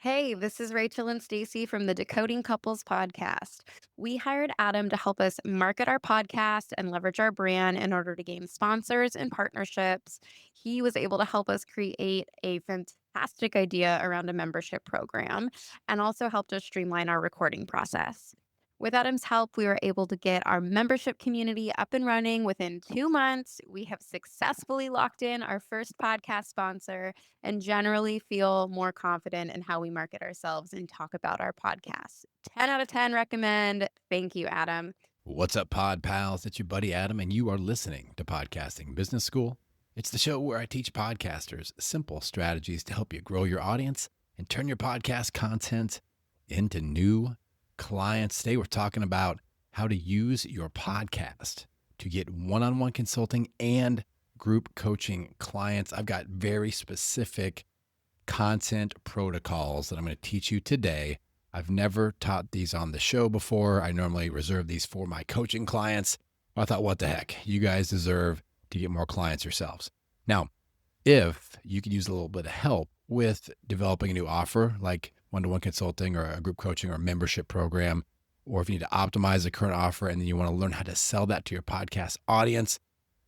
Hey, this is Rachel and Stacy from the Decoding Couples podcast. We hired Adam to help us market our podcast and leverage our brand in order to gain sponsors and partnerships. He was able to help us create a fantastic idea around a membership program and also helped us streamline our recording process. With Adam's help, we were able to get our membership community up and running within 2 months. We have successfully locked in our first podcast sponsor and generally feel more confident in how we market ourselves and talk about our podcast. 10 out of 10 recommend. Thank you, Adam. What's up, pod pals? It's your buddy Adam, and you are listening to Podcasting Business School. It's the show where I teach podcasters simple strategies to help you grow your audience and turn your podcast content into new clients. Today, we're talking about how to use your podcast to get one-on-one consulting and group coaching clients. I've got very specific content protocols that I'm going to teach you today. I've never taught these on the show before. I normally reserve these for my coaching clients. I thought, what the heck? You guys deserve to get more clients yourselves. Now, if you could use a little bit of help with developing a new offer like one-to-one consulting or a group coaching or a membership program, or if you need to optimize the current offer and then you want to learn how to sell that to your podcast audience,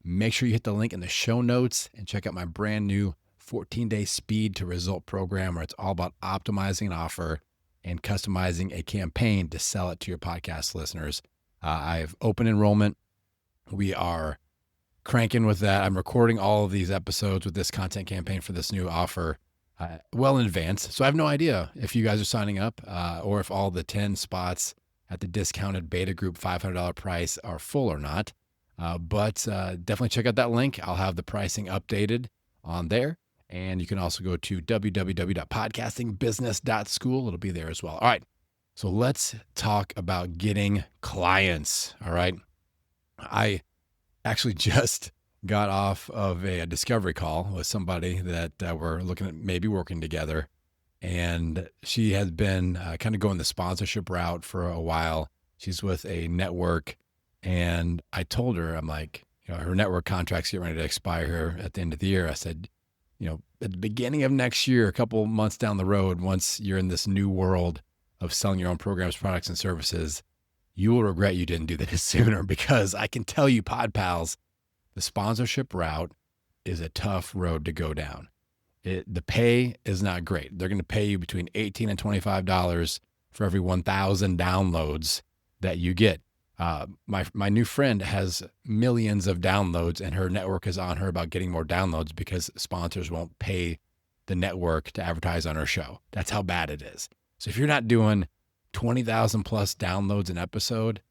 make sure you hit the link in the show notes and check out my brand new 14-day speed to result program, where it's all about optimizing an offer and customizing a campaign to sell it to your podcast listeners. I have open enrollment. We are cranking with that. I'm recording all of these episodes with this content campaign for this new offer well in advance. So I have no idea if you guys are signing up or if all the 10 spots at the discounted beta group $500 price are full or not. But definitely check out that link. I'll have the pricing updated on there. And you can also go to www.podcastingbusiness.school. It'll be there as well. All right. So let's talk about getting clients. All right. I actually just got off of a discovery call with somebody that we're looking at maybe working together. And she has been kind of going the sponsorship route for a while. She's with a network. And I told her, I'm like, her network contract's getting ready to expire here at the end of the year. I said, at the beginning of next year, a couple months down the road, once you're in this new world of selling your own programs, products, and services, you will regret you didn't do this sooner, because I can tell you, pod pals, the sponsorship route is a tough road to go down. The pay is not great. They're going to pay you between $18 and $25 for every 1,000 downloads that you get. My new friend has millions of downloads, and her network is on her about getting more downloads because sponsors won't pay the network to advertise on her show. That's how bad it is. So if you're not doing 20,000 plus downloads an episode,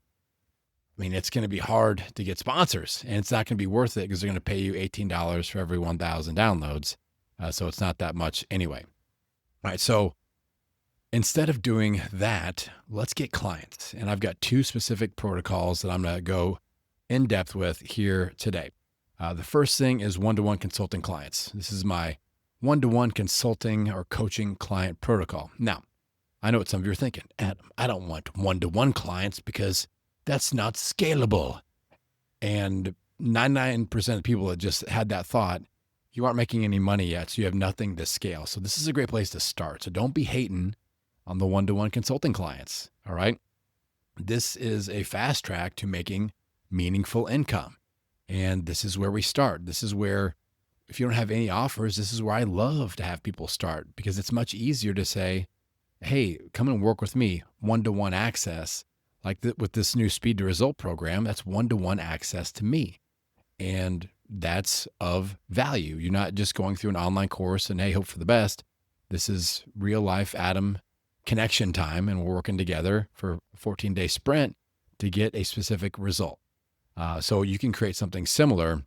I mean, it's going to be hard to get sponsors, and it's not going to be worth it because they're going to pay you $18 for every 1,000 downloads. So it's not that much anyway. All right. So instead of doing that, let's get clients. And I've got two specific protocols that I'm going to go in depth with here today. The first thing is one-to-one consulting clients. This is my one-to-one consulting or coaching client protocol. Now, I know what some of you are thinking. Adam, I don't want one-to-one clients because that's not scalable. And 99% of people that just had that thought, you aren't making any money yet, so you have nothing to scale. So this is a great place to start. So don't be hating on the one-to-one consulting clients. All right. This is a fast track to making meaningful income. And this is where we start. This is where, if you don't have any offers, this is where I love to have people start, because it's much easier to say, hey, come and work with me, one-to-one access. Like with this new speed to result program, that's one-to-one access to me. And that's of value. You're not just going through an online course and, hey, hope for the best. This is real life Adam connection time, and we're working together for a 14-day sprint to get a specific result. So you can create something similar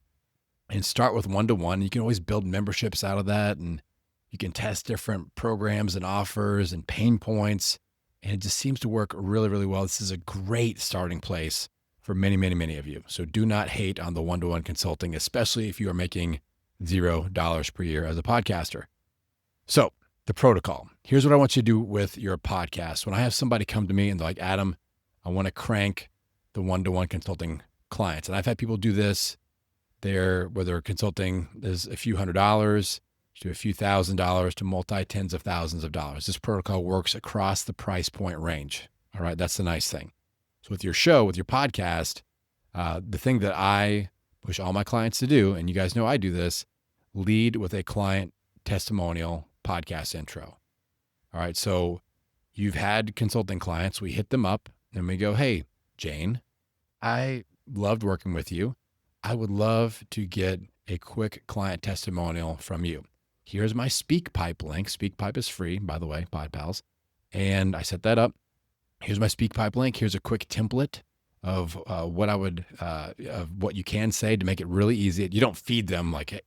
and start with one-to-one. You can always build memberships out of that, and you can test different programs and offers and pain points. And it just seems to work really, really well. This is a great starting place for many, many, many of you. So do not hate on the one-to-one consulting, especially if you are making $0 per year as a podcaster. So the protocol. Here's what I want you to do with your podcast. When I have somebody come to me and they're like, Adam, I want to crank the one-to-one consulting clients. And I've had people do this. Where they're consulting is a few $100s, to a few $1,000s to multi tens of thousands of dollars. This protocol works across the price point range. All right. That's the nice thing. So with your show, with your podcast, the thing that I push all my clients to do, and you guys know I do this, lead with a client testimonial podcast intro. All right. So you've had consulting clients. We hit them up and we go, hey, Jane, I loved working with you. I would love to get a quick client testimonial from you. Here's my SpeakPipe link. SpeakPipe is free, by the way, PodPals. And I set that up. Here's my SpeakPipe link. Here's a quick template of what you can say to make it really easy. You don't feed them like, hey,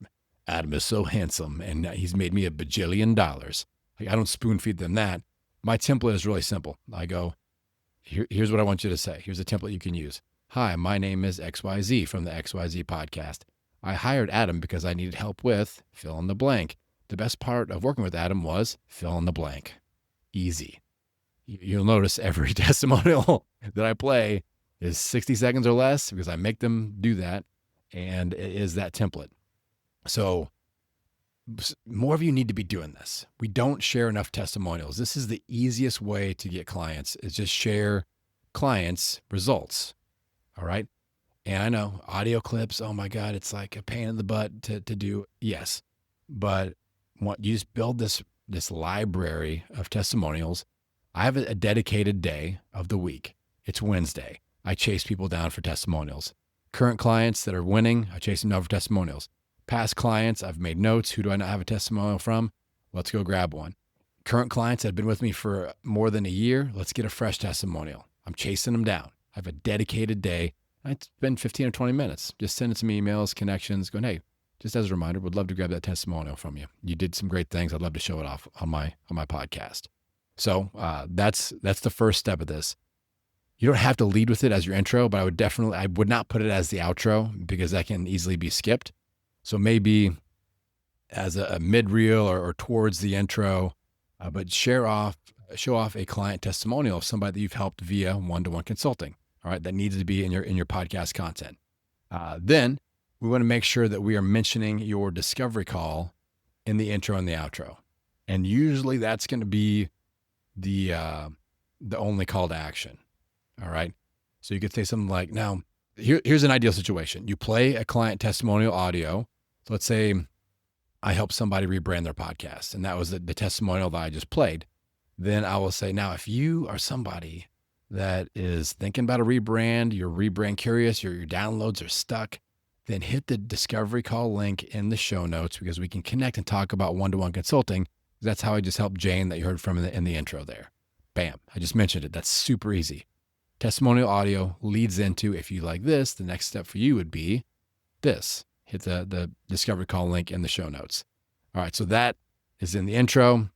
Adam is so handsome and he's made me $1 bajillion. Like, I don't spoon feed them that. My template is really simple. I go, here's what I want you to say. Here's a template you can use. Hi, my name is XYZ from the XYZ podcast. I hired Adam because I needed help with fill in the blank. The best part of working with Adam was fill in the blank. Easy. You'll notice every testimonial that I play is 60 seconds or less because I make them do that, and it is that template. So more of you need to be doing this. We don't share enough testimonials. This is the easiest way to get clients, is just share clients' results. All right. And I know audio clips, oh my God, it's like a pain in the butt to do. Yes. But you just build this library of testimonials. I have a dedicated day of the week. It's Wednesday. I chase people down for testimonials. Current clients that are winning, I chase them down for testimonials. Past clients, I've made notes. Who do I not have a testimonial from? Let's go grab one. Current clients that have been with me for more than a year, let's get a fresh testimonial. I'm chasing them down. I have a dedicated day. I spend 15 or 20 minutes just sending some emails, connections, going, hey, just as a reminder, would love to grab that testimonial from you. You did some great things. I'd love to show it off on my podcast. So that's the first step of this. You don't have to lead with it as your intro, but I would not put it as the outro because that can easily be skipped. So maybe as a mid-reel or towards the intro, but show off a client testimonial of somebody that you've helped via one-to-one consulting. All right, that needs to be in your podcast content. Then we want to make sure that we are mentioning your discovery call in the intro and the outro. And usually that's going to be the only call to action. All right. So you could say something like, now here's an ideal situation. You play a client testimonial audio. So let's say I help somebody rebrand their podcast, and that was the testimonial that I just played. Then I will say, now, if you are somebody that is thinking about a rebrand, you're rebrand curious, your downloads are stuck, then hit the discovery call link in the show notes because we can connect and talk about one-to-one consulting. That's how I just helped Jane that you heard from in the intro there. Bam. I just mentioned it. That's super easy. Testimonial audio leads into, if you like this, the next step for you would be this. Hit the discovery call link in the show notes. All right. So that is in the intro.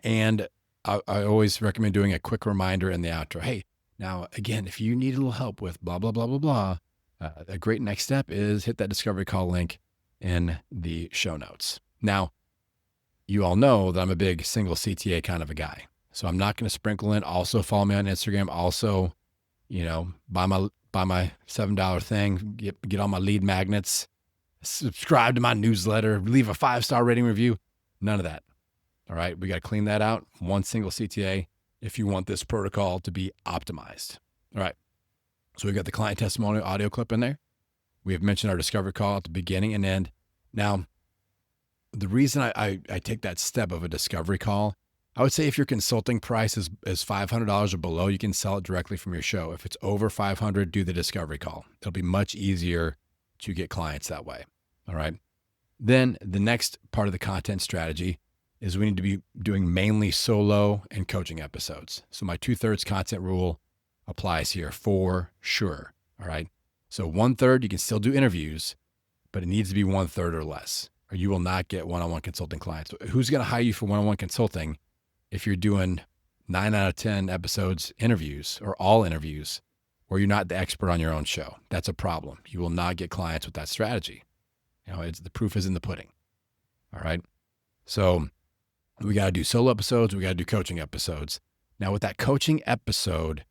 And I always recommend doing a quick reminder in the outro. Hey, now, again, if you need a little help with blah, blah, blah, blah, blah, a great next step is hit that discovery call link in the show notes. Now, you all know that I'm a big single CTA kind of a guy. So I'm not going to sprinkle in, also follow me on Instagram. Also, buy my $7 thing, get all my lead magnets, subscribe to my newsletter, leave a 5-star rating review. None of that. All right. We got to clean that out. One single CTA if you want this protocol to be optimized. All right. So we've got the client testimonial audio clip in there. We have mentioned our discovery call at the beginning and end. Now, the reason I take that step of a discovery call, I would say if your consulting price is $500 or below, you can sell it directly from your show. If it's over $500, do the discovery call. It'll be much easier to get clients that way. All right. Then the next part of the content strategy is we need to be doing mainly solo and coaching episodes. So my 2/3 content rule applies here for sure. All right. So 1/3, you can still do interviews, but it needs to be 1/3 or less, or you will not get one-on-one consulting clients. Who's going to hire you for one-on-one consulting if you're doing 9 out of 10 episodes interviews or all interviews, or you're not the expert on your own show? That's a problem. You will not get clients with that strategy. The proof is in the pudding. All right. So we got to do solo episodes. We got to do coaching episodes. Now with that coaching episode,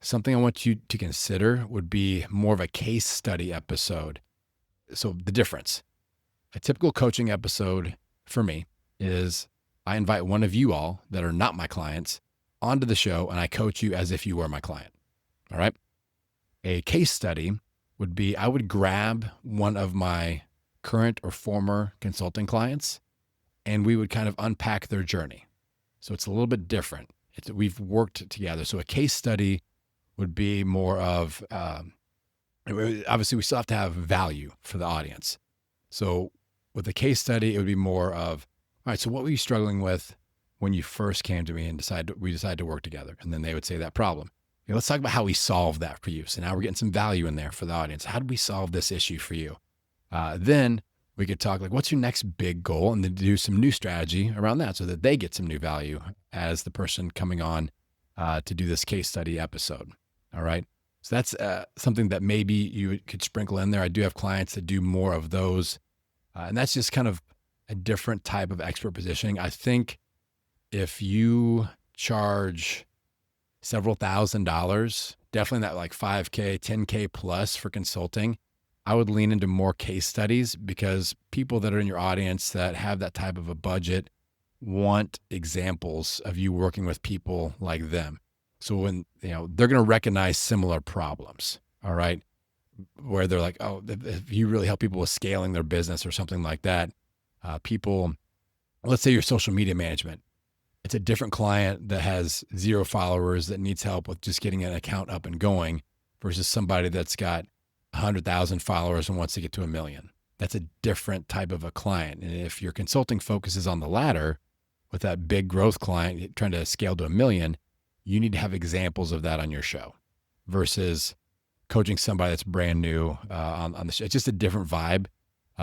something I want you to consider would be more of a case study episode. So the difference, a typical coaching episode for me is I invite one of you all that are not my clients onto the show, and I coach you as if you were my client. All right. A case study would be I would grab one of my current or former consulting clients, and we would kind of unpack their journey. So it's a little bit different. We've worked together. So a case study would be more of, obviously we still have to have value for the audience. So with a case study, it would be more of, all right, so what were you struggling with when you first came to me and we decided to work together? And then they would say that problem. Okay, let's talk about how we solved that for you. So now we're getting some value in there for the audience. How did we solve this issue for you? Then we could talk like, what's your next big goal? And then do some new strategy around that so that they get some new value as the person coming on to do this case study episode. All right. So that's something that maybe you could sprinkle in there. I do have clients that do more of those. And that's just kind of a different type of expert positioning. I think if you charge several $1,000s, definitely that like 5K, 10K plus for consulting, I would lean into more case studies because people that are in your audience that have that type of a budget want examples of you working with people like them. So when, they're going to recognize similar problems. All right. Where they're like, oh, if you really help people with scaling their business or something like that, let's say your social media management, it's a different client that has 0 followers that needs help with just getting an account up and going versus somebody that's got 100,000 followers and wants to get to 1 million. That's a different type of a client. And if your consulting focuses on the latter with that big growth client trying to scale to 1 million, you need to have examples of that on your show versus coaching somebody that's brand new on the show. It's just a different vibe.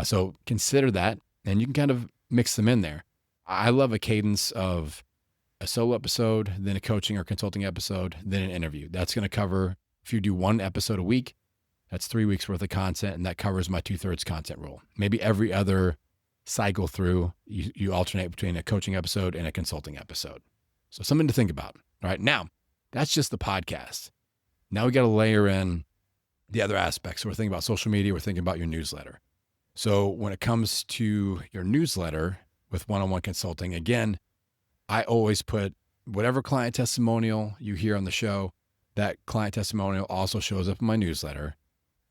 So consider that, and you can kind of mix them in there. I love a cadence of a solo episode, then a coaching or consulting episode, then an interview. That's going to cover, if you do 1 episode a week, that's 3 weeks worth of content, and that covers my 2/3 content rule. Maybe every other cycle through, you alternate between a coaching episode and a consulting episode. So something to think about. All right. Now, that's just the podcast. Now we got to layer in the other aspects. So we're thinking about social media. We're thinking about your newsletter. So when it comes to your newsletter with one-on-one consulting, again, I always put whatever client testimonial you hear on the show, that client testimonial also shows up in my newsletter.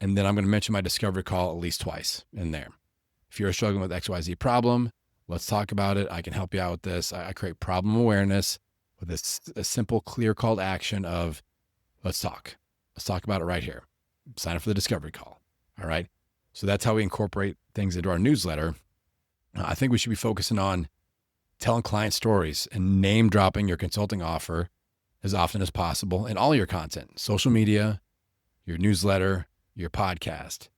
And then I'm going to mention my discovery call at least twice in there. If you're struggling with XYZ problem, let's talk about it. I can help you out with this. I create problem awareness with a simple, clear call to action of let's talk. Let's talk about it right here. Sign up for the discovery call. All right. So that's how we incorporate things into our newsletter. I think we should be focusing on telling client stories and name dropping your consulting offer as often as possible in all your content, social media, your newsletter, your podcast,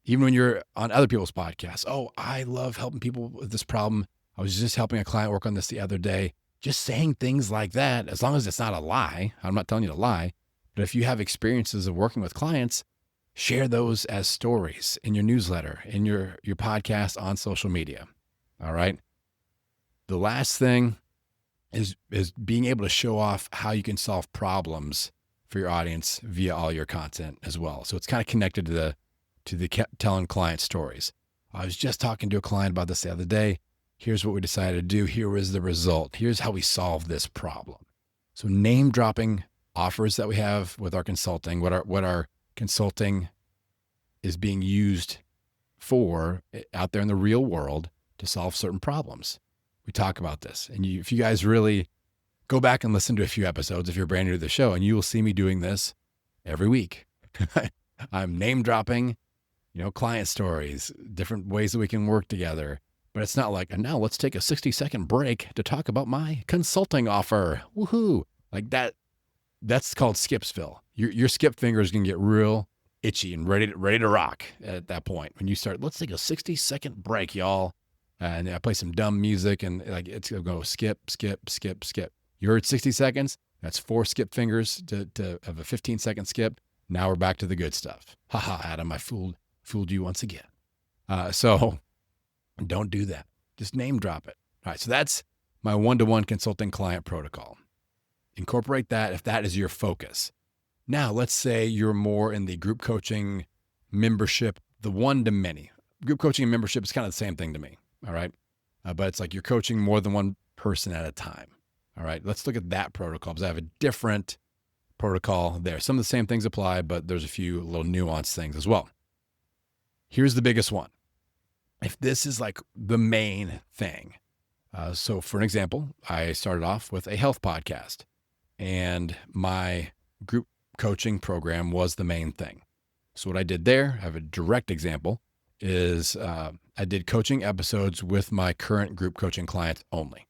even when you're on other people's podcasts. Oh, I love helping people with this problem. I was just helping a client work on this the other day. Just saying things like that, as long as it's not a lie. I'm not telling you to lie, but if you have experiences of working with clients, share those as stories in your newsletter, in your podcast, on social media. All right. The last thing is being able to show off how you can solve problems for your audience via all your content as well. So it's kind of connected to the telling client stories. I was just talking to a client about this the other day. Here's what we decided to do. Here was the result. Here's how we solved this problem. So name dropping offers that we have with our consulting, what our consulting is being used for out there in the real world to solve certain problems. We talk about this. And if you guys really go back and listen to a few episodes, if you're brand new to the show, and you will see me doing this every week. I'm name dropping, client stories, different ways that we can work together. But it's not like, and now let's take a 60-second break to talk about my consulting offer. Woohoo. Like that's called Skipsville. Your skip fingers can get real itchy and ready to rock at that point. When you start, let's take a 60-second break, y'all. And I play some dumb music and like it's going to go skip, skip, skip, skip. You heard 60 seconds. That's 4 skip fingers of a 15-second skip. Now we're back to the good stuff. Haha, Adam, I fooled you once again. So don't do that. Just name drop it. All right. So that's my one-to-one consulting client protocol. Incorporate that if that is your focus. Now, let's say you're more in the group coaching membership, the one-to-many. Group coaching and membership is kind of the same thing to me. All right. but it's like you're coaching more than one person at a time. All right, let's look at that protocol because I have a different protocol there. Some of the same things apply, but there's a few little nuanced things as well. Here's the biggest one. If this is like the main thing, so for an example, I started off with a health podcast and my group coaching program was the main thing. So what I did there, I have a direct example, is I did coaching episodes with my current group coaching clients only.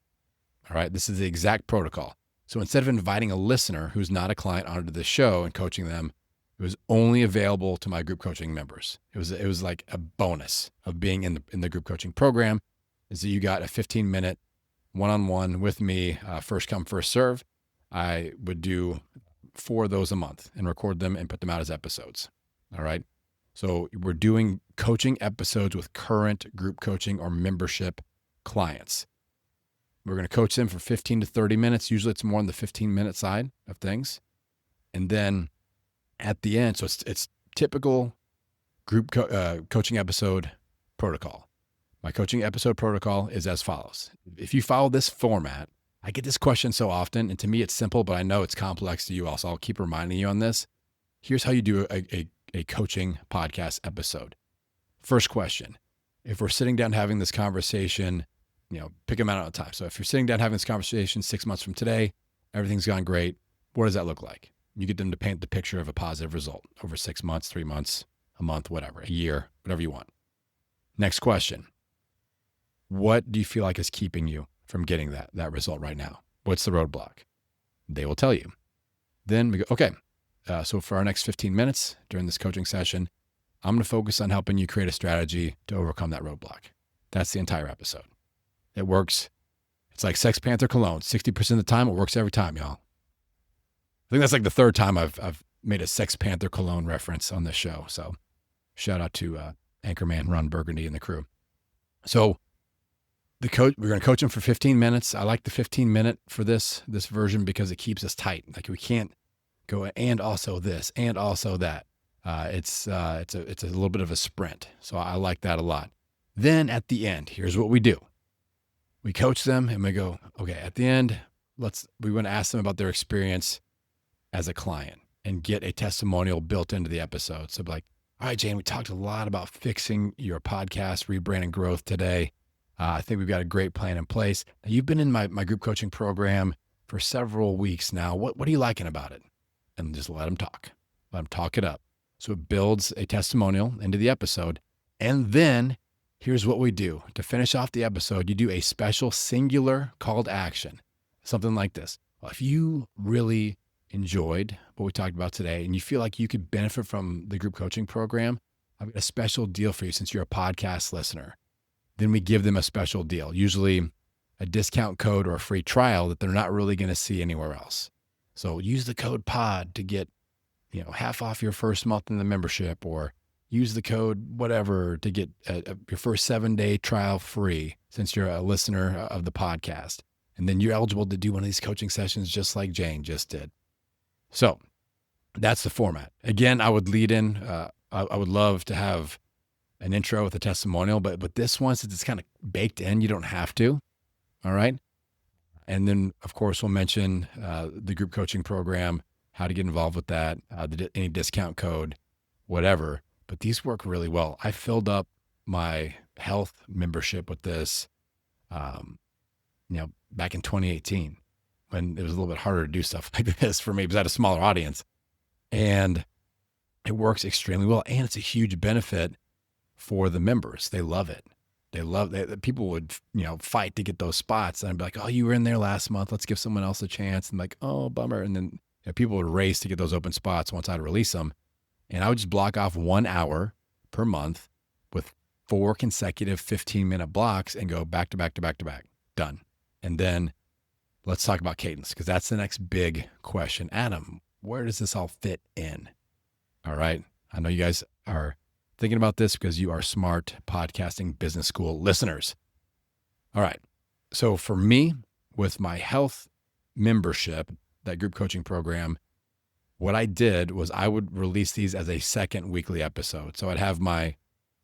All right, this is the exact protocol. So instead of inviting a listener who's not a client onto the show and coaching them, it was only available to my group coaching members. It was like a bonus of being in the group coaching program is that you got a 15-minute one-on-one with me, first come, first serve. I would do 4 of those a month and record them and put them out as episodes. All right. So we're doing coaching episodes with current group coaching or membership clients. We're going to coach them for 15 to 30 minutes. Usually it's more on the 15-minute side of things. And then at the end, so it's typical group coaching episode protocol. My coaching episode protocol is as follows. If you follow this format, I get this question so often, and to me it's simple, but I know it's complex to you also. I'll keep reminding you on this. Here's how you do a coaching podcast episode. First question, if we're sitting down having this conversation, pick them out at a time. So if you're sitting down having this conversation 6 months from today, everything's gone great. What does that look like? You get them to paint the picture of a positive result over 6 months, 3 months, a month, whatever, a year, whatever you want. Next question. What do you feel like is keeping you from getting that result right now? What's the roadblock? They will tell you. Then we go, okay, so for our next 15 minutes during this coaching session, I'm going to focus on helping you create a strategy to overcome that roadblock. That's the entire episode. It works. It's like Sex Panther cologne. 60% of the time, it works every time, y'all. I think that's like the third time I've made a Sex Panther cologne reference on this show. So shout out to Anchorman Ron Burgundy and the crew. So we're going to coach them for 15 minutes. I like the 15-minute for this version because it keeps us tight. Like we can't go and also this and also that. It's a little bit of a sprint. So I like that a lot. Then at the end, here's what we do. We coach them and we go, okay, at the end, we want to ask them about their experience as a client and get a testimonial built into the episode. So like, all right, Jane, we talked a lot about fixing your podcast, rebrand and growth today. I think we've got a great plan in place. Now, you've been in my group coaching program for several weeks now. What are you liking about it? And just let them talk. Let them talk it up. So it builds a testimonial into the episode. And then here's what we do. To finish off the episode, you do a special singular call to action. Something like this. Well, if you really enjoyed what we talked about today and you feel like you could benefit from the group coaching program, I've got a special deal for you since you're a podcast listener. Then we give them a special deal, usually a discount code or a free trial that they're not really going to see anywhere else. So use the code POD to get, half off your first month in the membership, or use the code whatever to get your first 7-day trial free since you're a listener of the podcast. And then you're eligible to do one of these coaching sessions just like Jane just did. So that's the format. Again, I would lead in, I would love to have an intro with a testimonial, but this one, since it's kind of baked in, you don't have to. All right. And then of course we'll mention the group coaching program, how to get involved with that, any discount code, whatever. But these work really well. I filled up my health membership with this, back in 2018 when it was a little bit harder to do stuff like this for me because I had a smaller audience, and it works extremely well. And it's a huge benefit for the members. They love it. People would, fight to get those spots. And I'd be like, oh, you were in there last month. Let's give someone else a chance. And like, oh, bummer. And then people would race to get those open spots once I'd release them. And I would just block off 1 hour per month with 4 consecutive 15-minute blocks and go back to back to back to back. Done. And then let's talk about cadence, because that's the next big question. Adam, where does this all fit in? All right. I know you guys are thinking about this because you are smart podcasting business school listeners. All right. So for me, with my health membership, that group coaching program, what I did was I would release these as a second weekly episode. So I'd have my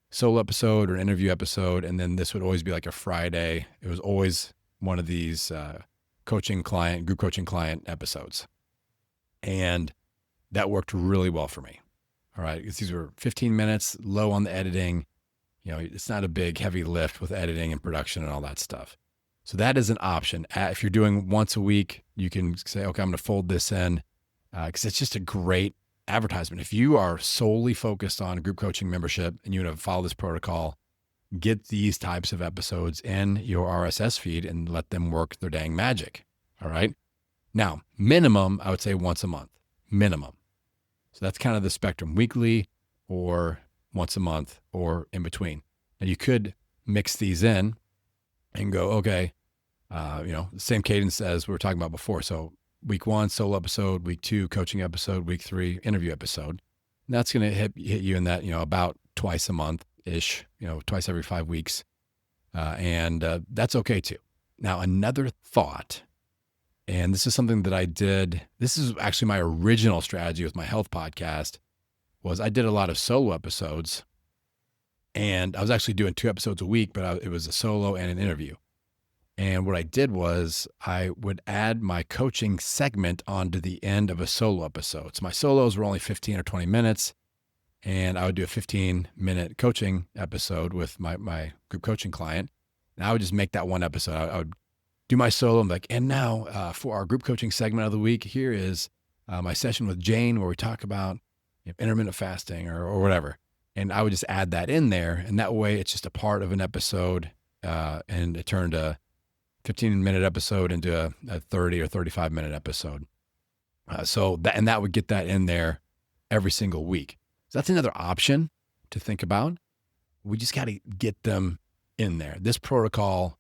solo episode or an interview episode. And then this would always be like a Friday. It was always one of these group coaching client episodes. And that worked really well for me. All right. Because these were 15 minutes, low on the editing. It's not a big, heavy lift with editing and production and all that stuff. So that is an option. If you're doing once a week, you can say, okay, I'm going to fold this in because it's just a great advertisement. If you are solely focused on group coaching membership and you want to follow this protocol, get these types of episodes in your RSS feed and let them work their dang magic. All right. Now, minimum, I would say once a month, minimum. So that's kind of the spectrum, weekly or once a month or in between. Now you could mix these in and go, okay, the same cadence as we were talking about before. So week 1, solo episode, week 2, coaching episode, week 3, interview episode. And that's going to hit you in that, about twice a month-ish, twice every 5 weeks. And that's okay too. Now, another thought, and this is something that I did, this is actually my original strategy with my health podcast, was I did a lot of solo episodes, and I was actually doing 2 episodes a week, but it was a solo and an interview. And what I did was I would add my coaching segment onto the end of a solo episode. So my solos were only 15 or 20 minutes, and I would do a 15-minute coaching episode with my group coaching client. And I would just make that one episode. I would do my solo. I'm like, and now for our group coaching segment of the week, here is my session with Jane where we talk about intermittent fasting or whatever. And I would just add that in there. And that way it's just a part of an episode. And it turned a 15-minute episode into a 30 or 35-minute episode. So that would get that in there every single week. So that's another option to think about. We just got to get them in there. This protocol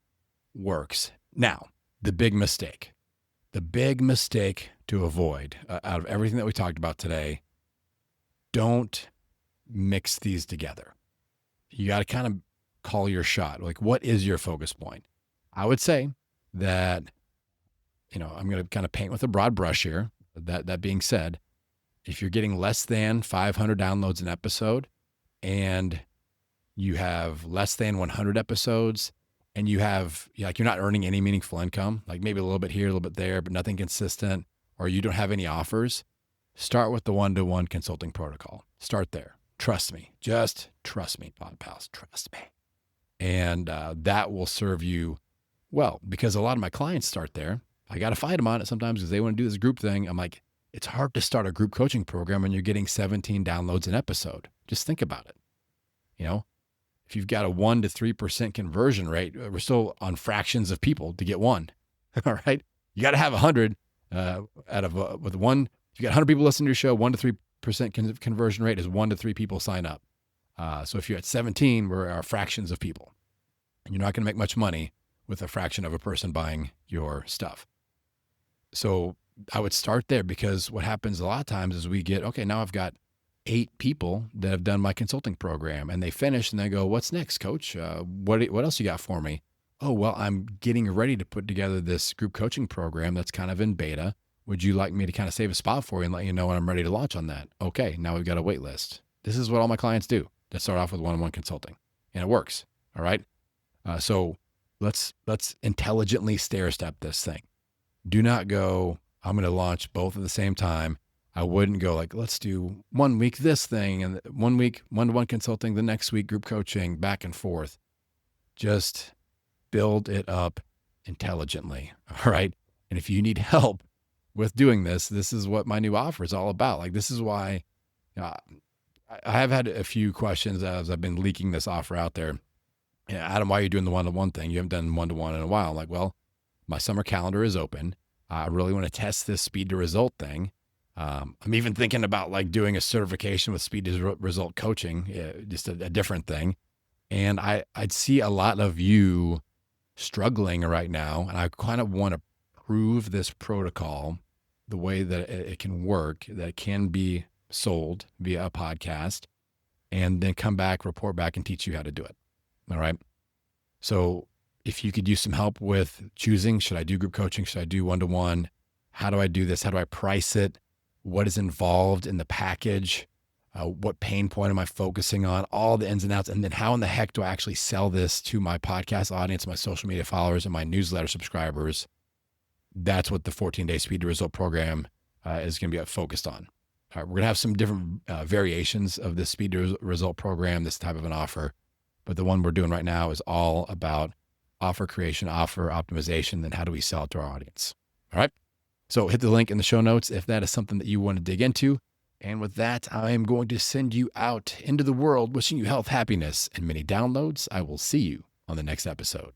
works. Now, the big mistake to avoid out of everything that we talked about today, don't mix these together. You got to kind of call your shot. Like, what is your focus point? I would say that, I'm going to kind of paint with a broad brush here. That being said, if you're getting less than 500 downloads an episode and you have less than 100 episodes and you have, you're not earning any meaningful income, like maybe a little bit here, a little bit there, but nothing consistent, or you don't have any offers, start with the one-to-one consulting protocol. Start there. Trust me. Just trust me, Pod Pals. Trust me. And that will serve you well, because a lot of my clients start there. I got to fight them on it sometimes because they want to do this group thing. I'm like, it's hard to start a group coaching program when you're getting 17 downloads an episode. Just think about it. If you've got a 1 to 3% conversion rate, we're still on fractions of people to get one. All right. You got to have 100 with one. If you got 100 people listening to your show, 1 to 3% conversion rate is 1 to 3 people sign up. So if you're at 17, we're our fractions of people. And you're not going to make much money with a fraction of a person buying your stuff. So I would start there, because what happens a lot of times is we get, okay, now I've got 8 people that have done my consulting program, and they finish and they go, what's next, coach? What else you got for me? Oh, well, I'm getting ready to put together this group coaching program that's kind of in beta. Would you like me to kind of save a spot for you and let you know when I'm ready to launch on that? Okay, now we've got a wait list. This is what all my clients do. They start off with one-on-one consulting, and it works. All right. So let's intelligently stair step this thing. Do not go, I'm going to launch both at the same time. I wouldn't go like, let's do 1 week this thing, and 1 week one-to-one consulting, the next week group coaching, back and forth. Just build it up intelligently. All right. And if you need help with doing this, this is what my new offer is all about. Like, this is why I have had a few questions as I've been leaking this offer out there. Adam, why are you doing the one-to-one thing? You haven't done one-to-one in a while. I'm like, well, my summer calendar is open. I really want to test this speed to result thing. I'm even thinking about like doing a certification with speed to result coaching, just a different thing. And I'd see a lot of you struggling right now. And I kind of want to prove this protocol, the way that it can work, that it can be sold via a podcast, and then come back, report back, and teach you how to do it. All right. So if you could use some help with choosing, should I do group coaching? Should I do one-to-one? How do I do this? How do I price it? What is involved in the package? What pain point am I focusing on? All the ins and outs. And then how in the heck do I actually sell this to my podcast audience, my social media followers, and my newsletter subscribers? That's what the 14-day Speed to Result program is going to be focused on. All right, we're going to have some different variations of this Speed to Result program, this type of an offer. But the one we're doing right now is all about offer creation, offer optimization, then how do we sell it to our audience? All right. So hit the link in the show notes if that is something that you want to dig into. And with that, I am going to send you out into the world, wishing you health, happiness, and many downloads. I will see you on the next episode.